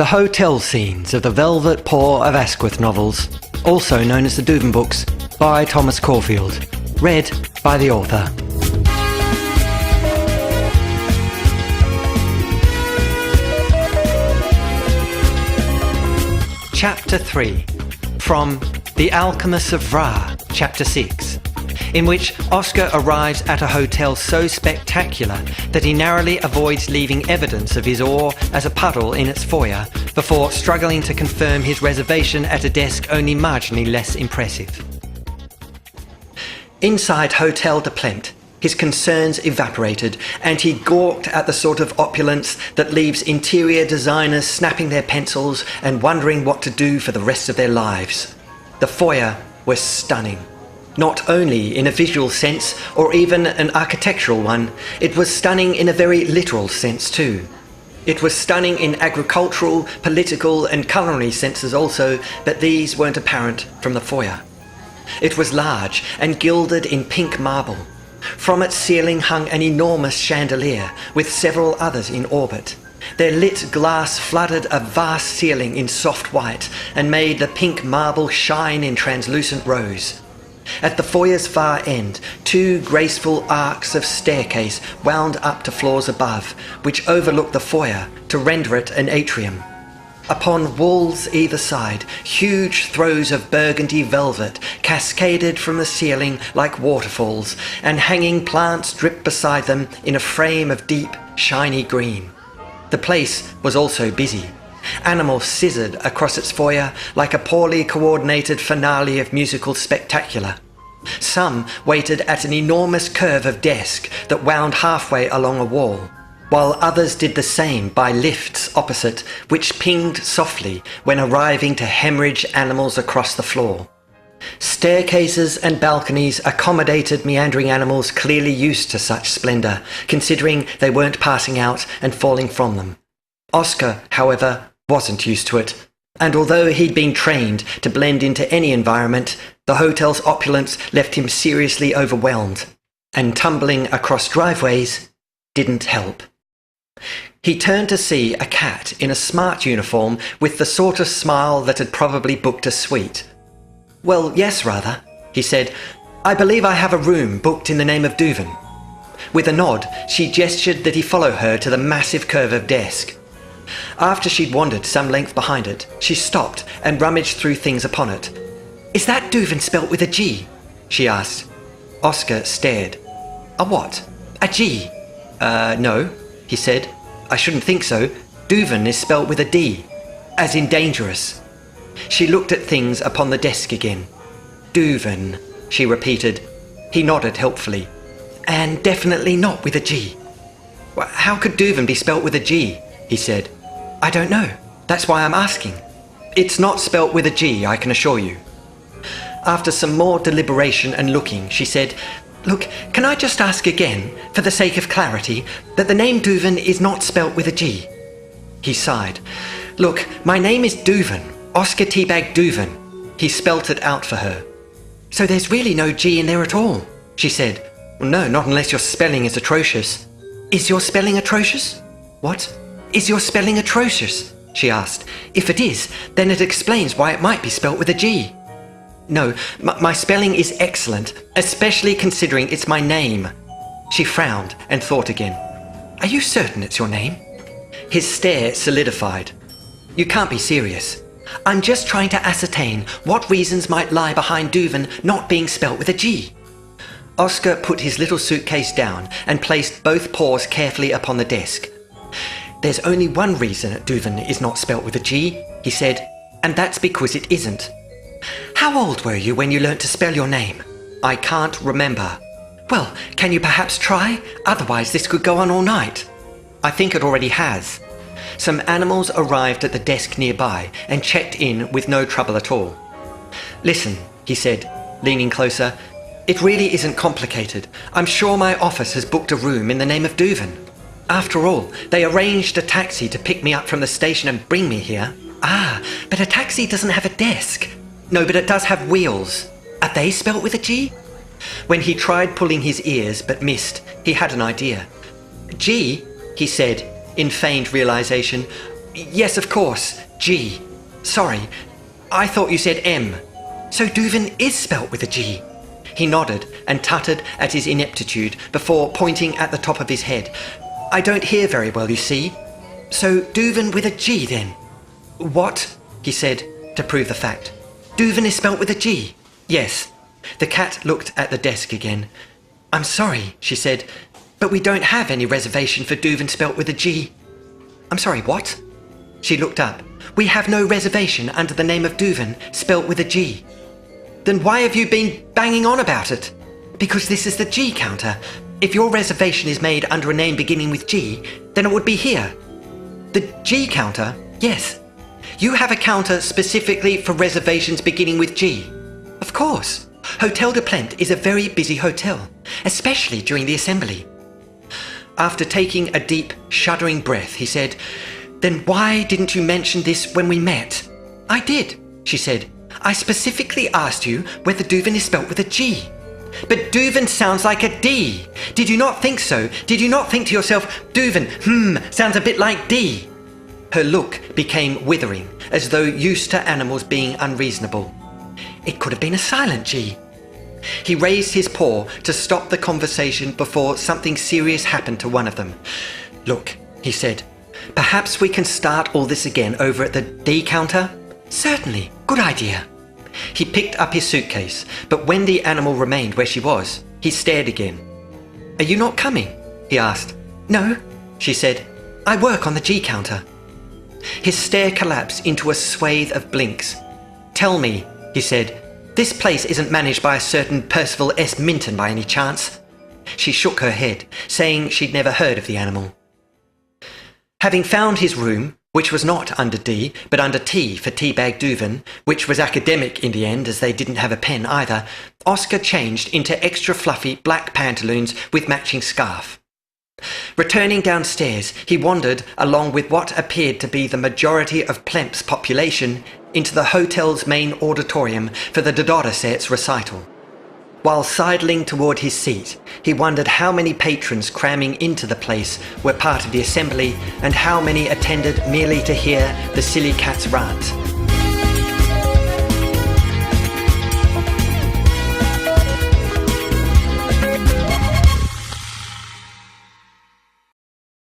The hotel scenes of the Velvet Paw of Asquith novels, also known as the Duvin books, by Thomas Caulfield. Read by the author. Chapter 3, from The Alchemists of Ra, Chapter 6, in which Oscar arrives at a hotel so spectacular that he narrowly avoids leaving evidence of his awe as a puddle in its foyer before struggling to confirm his reservation at a desk only marginally less impressive. Inside Hotel de Plent, his concerns evaporated, and he gawked at the sort of opulence that leaves interior designers snapping their pencils and wondering what to do for the rest of their lives. The foyer was stunning. Not only in a visual sense, or even an architectural one, it was stunning in a very literal sense too. It was stunning in agricultural, political and culinary senses also, but these weren't apparent from the foyer. It was large and gilded in pink marble. From its ceiling hung an enormous chandelier, with several others in orbit. Their lit glass flooded a vast ceiling in soft white, and made the pink marble shine in translucent rose. At the foyer's far end, two graceful arcs of staircase wound up to floors above, which overlooked the foyer to render it an atrium. Upon walls either side, huge throws of burgundy velvet cascaded from the ceiling like waterfalls, and hanging plants dripped beside them in a frame of deep, shiny green. The place was also busy. Animals scissored across its foyer like a poorly coordinated finale of musical spectacular. Some waited at an enormous curve of desk that wound halfway along a wall, while others did the same by lifts opposite, which pinged softly when arriving to hemorrhage animals across the floor. Staircases and balconies accommodated meandering animals clearly used to such splendour, considering they weren't passing out and falling from them. Oscar, however, wasn't used to it, and although he'd been trained to blend into any environment, the hotel's opulence left him seriously overwhelmed, and tumbling across driveways didn't help. He turned to see a cat in a smart uniform with the sort of smile that had probably booked a suite. "Well, yes, rather," he said. "I believe I have a room booked in the name of Duvin." With a nod, she gestured that he follow her to the massive curve of desk. After she'd wandered some length behind it, she stopped and rummaged through things upon it. "Is that Duvin spelt with a G?" she asked. Oscar stared. "A what? A G?" No," he said. "I shouldn't think so. Duvin is spelt with a D, as in dangerous." She looked at things upon the desk again. "Duvin," she repeated. He nodded helpfully. "And definitely not with a G." "How could Duvin be spelt with a G?" he said. "I don't know. That's why I'm asking." "It's not spelt with a G, I can assure you." After some more deliberation and looking, she said, "Look, can I just ask again, for the sake of clarity, that the name Duvin is not spelt with a G?" He sighed. "Look, my name is Duvin, Oscar Teabag Duvin." He spelt it out for her. "So there's really no G in there at all?" she said. "Well, no, not unless your spelling is atrocious." "Is your spelling atrocious?" "What? Is your spelling atrocious?" she asked. "If it is, then it explains why it might be spelt with a G." "No, my spelling is excellent, especially considering it's my name." She frowned and thought again. "Are you certain it's your name?" His stare solidified. "You can't be serious. I'm just trying to ascertain what reasons might lie behind Duvin not being spelt with a G." Oscar put his little suitcase down and placed both paws carefully upon the desk. "There's only one reason Duvin is not spelt with a G," he said, "and that's because it isn't." "How old were you when you learnt to spell your name?" "I can't remember." "Well, can you perhaps try? Otherwise this could go on all night." "I think it already has." Some animals arrived at the desk nearby and checked in with no trouble at all. "Listen," he said, leaning closer, "it really isn't complicated. I'm sure my office has booked a room in the name of Duvin. After all, they arranged a taxi to pick me up from the station and bring me here." "Ah, but a taxi doesn't have a desk." "No, but it does have wheels." "Are they spelt with a G?" When he tried pulling his ears but missed, he had an idea. "G," he said, in feigned realization, Yes, of course. G. Sorry. I thought you said M. So Duvin is spelt with a G. He nodded and tutted at his ineptitude before pointing at the top of his head. I don't hear very well, you see. So Duvin with a G, then? What? He said, to prove the fact. Duvin is spelt with a G. Yes. The cat looked at the desk again. I'm sorry, she said, but we don't have any reservation for Duvin spelt with a G. I'm sorry, what? She looked up. We have no reservation under the name of Duvin spelt with a G. Then why have you been banging on about it? Because this is the G counter. If your reservation is made under a name beginning with G, then it would be here. The G counter? Yes. You have a counter specifically for reservations beginning with G. Of course. Hotel de Plente is a very busy hotel, especially during the assembly. After taking a deep, shuddering breath, he said, Then why didn't you mention this when we met? I did, she said. I specifically asked you whether Duvin is spelt with a G. But Duvin sounds like a D. Did you not think so? Did you not think to yourself, Duvin, sounds a bit like D? Her look became withering, as though used to animals being unreasonable. It could have been a silent G. He raised his paw to stop the conversation before something serious happened to one of them. Look, he said, perhaps we can start all this again over at the D counter? Certainly, good idea. He picked up his suitcase, but when the animal remained where she was, he stared again. Are you not coming? He asked. No, she said. I work on the G counter. His stare collapsed into a swathe of blinks. Tell me, he said, this place isn't managed by a certain Percival S. Minton by any chance? She shook her head, saying she'd never heard of the animal. Having found his room, which was not under D, but under T for Teabag Duvin, which was academic in the end as they didn't have a pen either, Oscar changed into extra fluffy black pantaloons with matching scarf. Returning downstairs, he wandered along with what appeared to be the majority of Plemp's population into the hotel's main auditorium for the Dodoraset's recital. While sidling toward his seat, he wondered how many patrons cramming into the place were part of the assembly and how many attended merely to hear the silly cat's rant.